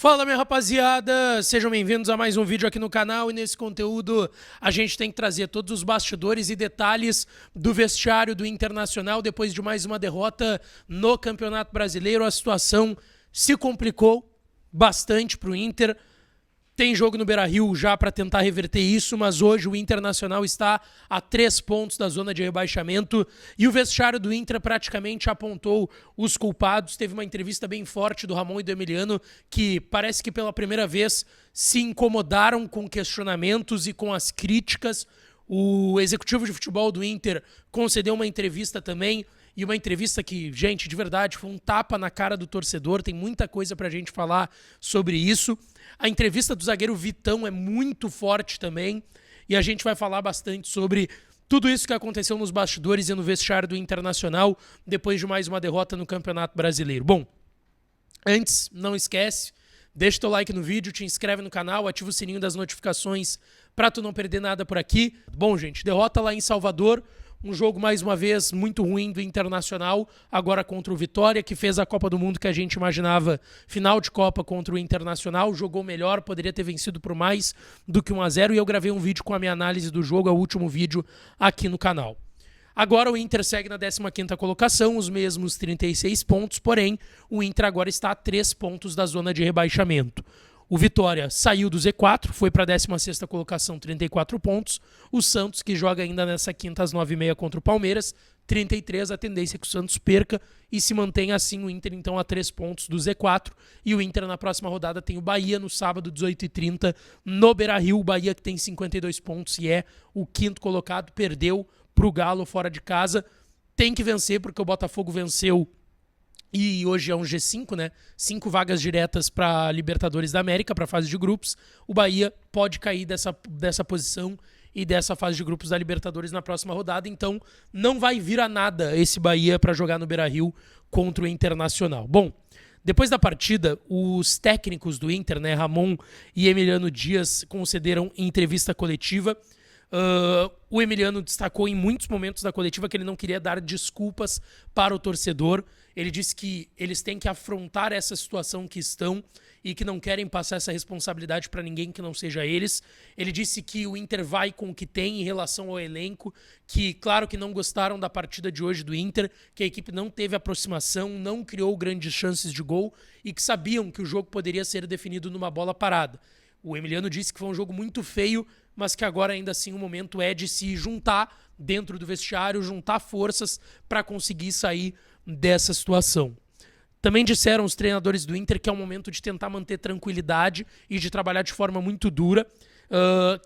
Fala, minha rapaziada, sejam bem-vindos a mais um vídeo aqui no canal e nesse conteúdo a gente tem que trazer todos os bastidores e detalhes do vestiário do Internacional depois de mais uma derrota no Campeonato Brasileiro. A situação se complicou bastante para o Inter. Tem jogo no Beira-Rio já para tentar reverter isso, mas hoje o Internacional está a 3 pontos da zona de rebaixamento e o vestiário do Inter praticamente apontou os culpados. Teve uma entrevista bem forte do Ramon e do Emiliano que parece que pela primeira vez se incomodaram com questionamentos e com as críticas. O executivo de futebol do Inter concedeu uma entrevista também, e uma entrevista que, gente, de verdade, foi um tapa na cara do torcedor. Tem muita coisa pra gente falar sobre isso. A entrevista do zagueiro Vitão é muito forte também, e a gente vai falar bastante sobre tudo isso que aconteceu nos bastidores e no vestiário do Internacional depois de mais uma derrota no Campeonato Brasileiro. Bom, antes, não esquece, deixa teu like no vídeo, te inscreve no canal, ativa o sininho das notificações pra tu não perder nada por aqui. Bom, gente, derrota lá em Salvador. Um jogo, mais uma vez, muito ruim do Internacional, agora contra o Vitória, que fez a Copa do Mundo que a gente imaginava final de Copa contra o Internacional, jogou melhor, poderia ter vencido por mais do que 1-0, e eu gravei um vídeo com a minha análise do jogo, é o último vídeo aqui no canal. Agora o Inter segue na 15ª colocação, os mesmos 36 pontos, porém o Inter agora está a 3 pontos da zona de rebaixamento. O Vitória saiu do Z4, foi para a 16ª colocação, 34 pontos. O Santos, que joga ainda nessa quinta às 9h30 contra o Palmeiras, 33. A tendência é que o Santos perca e se mantenha assim o Inter, então, a 3 pontos do Z4. E o Inter, na próxima rodada, tem o Bahia no sábado, 18h30, no Beira-Rio. O Bahia, que tem 52 pontos e é o 5º colocado, perdeu para o Galo fora de casa. Tem que vencer, porque o Botafogo venceu. E hoje é um G5, né? 5 vagas diretas para Libertadores da América, para a fase de grupos. O Bahia pode cair dessa posição e dessa fase de grupos da Libertadores na próxima rodada. Então, não vai vir a nada esse Bahia para jogar no Beira-Rio contra o Internacional. Bom, depois da partida, os técnicos do Inter, né, Ramon e Emiliano Dias, concederam entrevista coletiva. O Emiliano destacou em muitos momentos da coletiva que ele não queria dar desculpas para o torcedor. Ele disse que eles têm que afrontar essa situação que estão e que não querem passar essa responsabilidade para ninguém que não seja eles. Ele disse que o Inter vai com o que tem em relação ao elenco, que claro que não gostaram da partida de hoje do Inter, que a equipe não teve aproximação, não criou grandes chances de gol e que sabiam que o jogo poderia ser definido numa bola parada. O Emiliano disse que foi um jogo muito feio, mas que agora ainda assim o momento é de se juntar dentro do vestiário, juntar forças para conseguir sair dessa situação. Também disseram os treinadores do Inter que é o momento de tentar manter tranquilidade e de trabalhar de forma muito dura,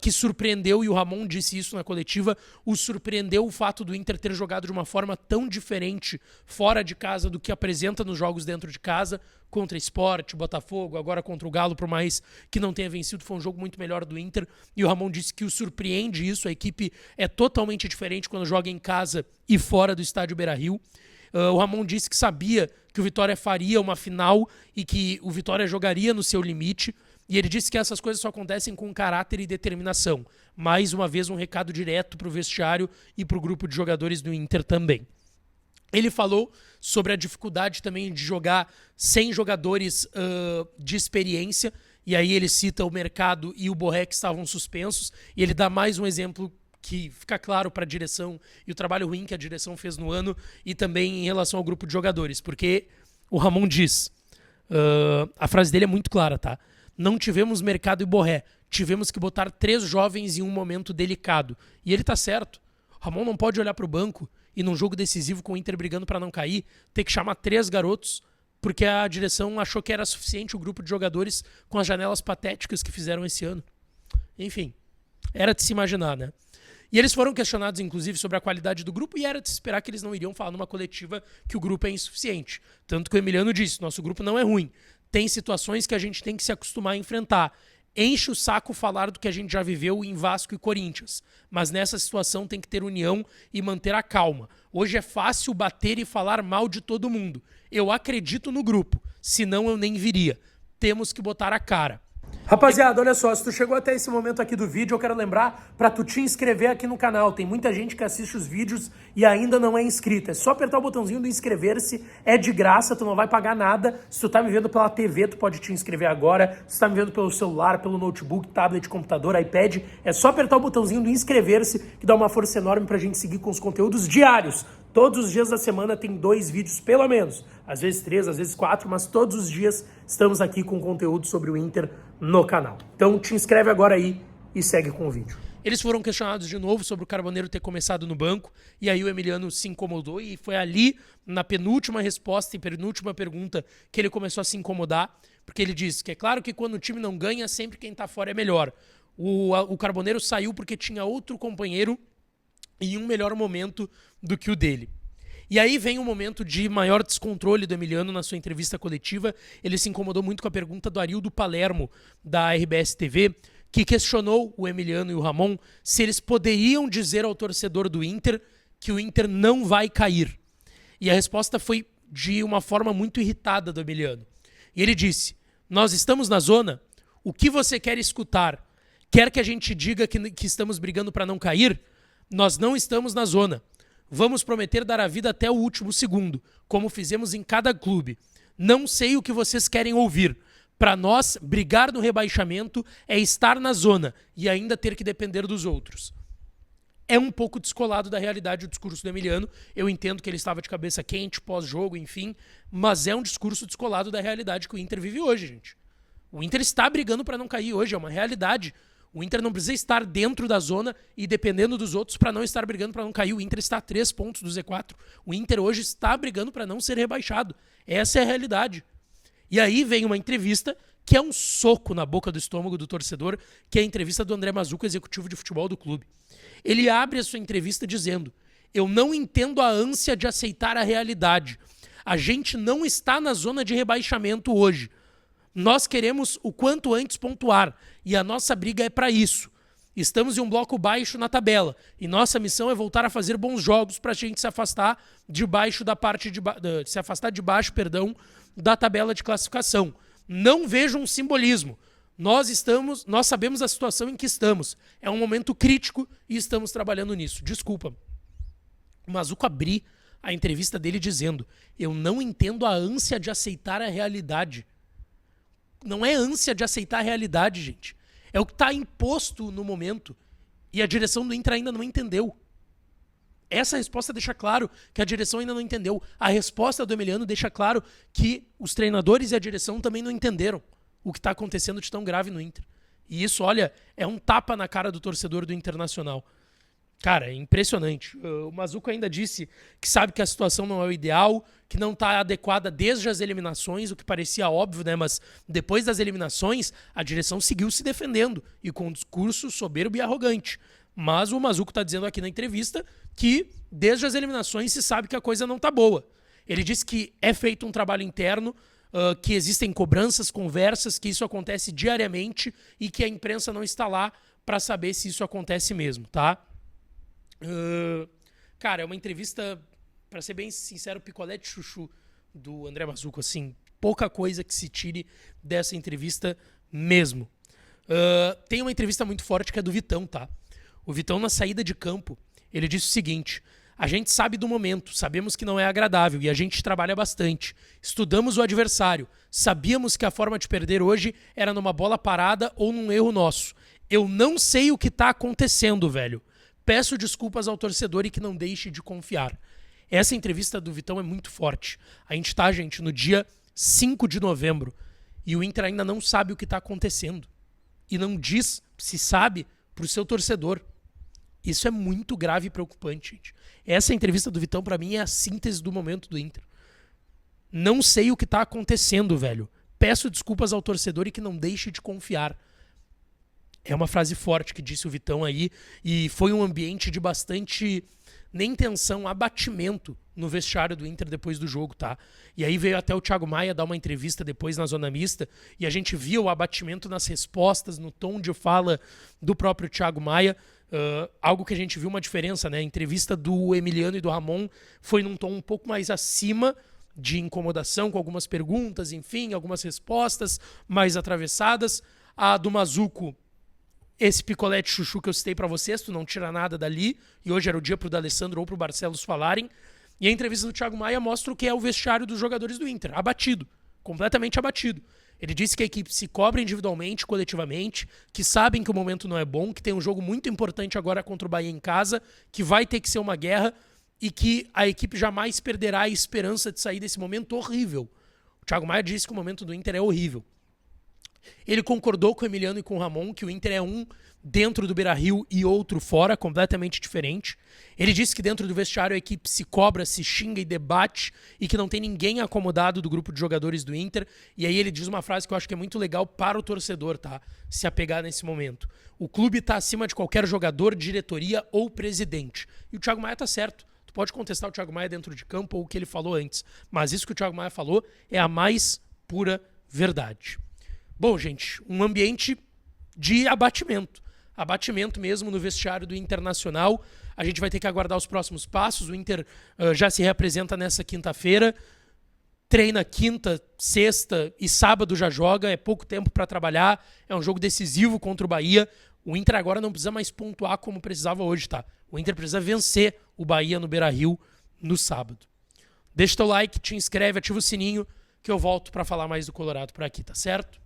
que surpreendeu, e o Ramon disse isso na coletiva, o surpreendeu o fato do Inter ter jogado de uma forma tão diferente fora de casa do que apresenta nos jogos dentro de casa, contra Sport, Botafogo, agora contra o Galo, por mais que não tenha vencido, foi um jogo muito melhor do Inter, e o Ramon disse que o surpreende isso, a equipe é totalmente diferente quando joga em casa e fora do estádio Beira-Rio. O Ramon disse que sabia que o Vitória faria uma final e que o Vitória jogaria no seu limite, e ele disse que essas coisas só acontecem com caráter e determinação. Mais uma vez, um recado direto para o vestiário e para o grupo de jogadores do Inter também. Ele falou sobre a dificuldade também de jogar sem jogadores de experiência, e aí ele cita o Mercado e o Borré, que estavam suspensos, e ele dá mais um exemplo que fica claro para a direção e o trabalho ruim que a direção fez no ano, e também em relação ao grupo de jogadores, porque o Ramon diz, a frase dele é muito clara, tá? Não tivemos Mercado e Borré, tivemos que botar 3 jovens em um momento delicado. E ele tá certo. O Ramon não pode olhar para o banco e num jogo decisivo com o Inter brigando para não cair, ter que chamar 3 garotos, porque a direção achou que era suficiente o grupo de jogadores com as janelas patéticas que fizeram esse ano. Enfim, era de se imaginar, né? E eles foram questionados, inclusive, sobre a qualidade do grupo, e era de se esperar que eles não iriam falar numa coletiva que o grupo é insuficiente. Tanto que o Emiliano disse, nosso grupo não é ruim. Tem situações que a gente tem que se acostumar a enfrentar. Enche o saco falar do que a gente já viveu em Vasco e Corinthians. Mas nessa situação tem que ter união e manter a calma. Hoje é fácil bater e falar mal de todo mundo. Eu acredito no grupo, senão eu nem viria. Temos que botar a cara. Rapaziada, olha só, se tu chegou até esse momento aqui do vídeo, eu quero lembrar pra tu te inscrever aqui no canal. Tem muita gente que assiste os vídeos e ainda não é inscrito. É só apertar o botãozinho do inscrever-se, é de graça, tu não vai pagar nada. Se tu tá me vendo pela TV, tu pode te inscrever agora. Se tu tá me vendo pelo celular, pelo notebook, tablet, computador, iPad, é só apertar o botãozinho do inscrever-se, que dá uma força enorme pra gente seguir com os conteúdos diários. Todos os dias da semana tem 2 vídeos, pelo menos. Às vezes 3, às vezes 4, mas todos os dias estamos aqui com conteúdo sobre o Inter no canal. Então te inscreve agora aí e segue com o vídeo. Eles foram questionados de novo sobre o Carboneiro ter começado no banco, e aí o Emiliano se incomodou, e foi ali, na penúltima resposta e penúltima pergunta, que ele começou a se incomodar, porque ele disse que é claro que quando o time não ganha, sempre quem tá fora é melhor. O Carboneiro saiu porque tinha outro companheiro em um melhor momento do que o dele. E aí vem um momento de maior descontrole do Emiliano na sua entrevista coletiva. Ele se incomodou muito com a pergunta do Arildo Palermo, da RBS TV, que questionou o Emiliano e o Ramon se eles poderiam dizer ao torcedor do Inter que o Inter não vai cair. E a resposta foi de uma forma muito irritada do Emiliano. E ele disse: nós estamos na zona? O que você quer escutar? Quer que a gente diga que estamos brigando para não cair? Nós não estamos na zona. Vamos prometer dar a vida até o último segundo, como fizemos em cada clube. Não sei o que vocês querem ouvir. Para nós, brigar no rebaixamento é estar na zona e ainda ter que depender dos outros. É um pouco descolado da realidade o discurso do Emiliano. Eu entendo que ele estava de cabeça quente, pós-jogo, enfim, mas é um discurso descolado da realidade que o Inter vive hoje, gente. O Inter está brigando para não cair hoje, é uma realidade. O Inter não precisa estar dentro da zona e dependendo dos outros para não estar brigando para não cair. O Inter está a 3 pontos do Z4. O Inter hoje está brigando para não ser rebaixado. Essa é a realidade. E aí vem uma entrevista que é um soco na boca do estômago do torcedor, que é a entrevista do André Mazzuco, executivo de futebol do clube. Ele abre a sua entrevista dizendo: eu não entendo a ânsia de aceitar a realidade. A gente não está na zona de rebaixamento hoje. Nós queremos o quanto antes pontuar e a nossa briga é para isso. Estamos em um bloco baixo na tabela e nossa missão é voltar a fazer bons jogos para a gente se afastar de baixo da tabela de classificação. Não vejo um simbolismo. Nós sabemos a situação em que estamos. É um momento crítico e estamos trabalhando nisso. Desculpa. O Mazzuco abriu a entrevista dele dizendo: eu não entendo a ânsia de aceitar a realidade. Não é ânsia de aceitar a realidade, gente. É o que está imposto no momento. E a direção do Inter ainda não entendeu. Essa resposta deixa claro que a direção ainda não entendeu. A resposta do Emiliano deixa claro que os treinadores e a direção também não entenderam o que está acontecendo de tão grave no Inter. E isso, olha, é um tapa na cara do torcedor do Internacional. Cara, é impressionante. O Mazzuco ainda disse que sabe que a situação não é o ideal, que não está adequada desde as eliminações, o que parecia óbvio, né? Mas depois das eliminações, a direção seguiu se defendendo e com um discurso soberbo e arrogante. Mas o Mazzuco está dizendo aqui na entrevista que desde as eliminações se sabe que a coisa não está boa. Ele disse que é feito um trabalho interno, que existem cobranças, conversas, que isso acontece diariamente e que a imprensa não está lá para saber se isso acontece mesmo, tá? Cara, é uma entrevista, para ser bem sincero, picolé de chuchu do André Mazzuco, assim, pouca coisa que se tire dessa entrevista mesmo. Tem uma entrevista muito forte que é do Vitão, tá? O Vitão, na saída de campo, ele disse o seguinte: a gente sabe do momento, sabemos que não é agradável e a gente trabalha bastante. Estudamos o adversário, sabíamos que a forma de perder hoje era numa bola parada ou num erro nosso. Eu não sei o que tá acontecendo, velho. Peço desculpas ao torcedor e que não deixe de confiar. Essa entrevista do Vitão é muito forte. A gente tá, gente, no dia 5 de novembro e o Inter ainda não sabe o que tá acontecendo. E não diz se sabe pro seu torcedor. Isso é muito grave e preocupante, gente. Essa entrevista do Vitão, pra mim, é a síntese do momento do Inter. Não sei o que tá acontecendo, velho. Peço desculpas ao torcedor e que não deixe de confiar. É uma frase forte que disse o Vitão aí, e foi um ambiente de bastante, nem tensão, abatimento no vestiário do Inter depois do jogo, tá? E aí veio até o Thiago Maia dar uma entrevista depois na zona mista, e a gente via o abatimento nas respostas, no tom de fala do próprio Thiago Maia, algo que a gente viu uma diferença, né? A entrevista do Emiliano e do Ramon foi num tom um pouco mais acima de incomodação, com algumas perguntas, enfim, algumas respostas mais atravessadas. A do Mazuco, esse picolé de chuchu que eu citei pra vocês, tu não tira nada dali, e hoje era o dia pro D'Alessandro ou pro Barcelos falarem. E a entrevista do Thiago Maia mostra o que é o vestiário dos jogadores do Inter, abatido, completamente abatido. Ele disse que a equipe se cobra individualmente, coletivamente, que sabem que o momento não é bom, que tem um jogo muito importante agora contra o Bahia em casa, que vai ter que ser uma guerra e que a equipe jamais perderá a esperança de sair desse momento horrível. O Thiago Maia disse que o momento do Inter é horrível. Ele concordou com o Emiliano e com o Ramon que o Inter é um dentro do Beira-Rio e outro fora, completamente diferente. Ele disse que dentro do vestiário a equipe se cobra, se xinga e debate e que não tem ninguém acomodado do grupo de jogadores do Inter. E aí ele diz uma frase que eu acho que é muito legal para o torcedor, tá? Se apegar nesse momento. O clube está acima de qualquer jogador, diretoria ou presidente. E o Thiago Maia tá certo. Tu pode contestar o Thiago Maia dentro de campo ou o que ele falou antes. Mas isso que o Thiago Maia falou é a mais pura verdade. Bom, gente, um ambiente de abatimento. Abatimento mesmo no vestiário do Internacional. A gente vai ter que aguardar os próximos passos. O Inter já se reapresenta nessa quinta-feira. Treina quinta, sexta e sábado já joga. É pouco tempo para trabalhar. É um jogo decisivo contra o Bahia. O Inter agora não precisa mais pontuar como precisava hoje, tá? O Inter precisa vencer o Bahia no Beira-Rio no sábado. Deixa teu like, te inscreve, ativa o sininho que eu volto para falar mais do Colorado por aqui, tá certo?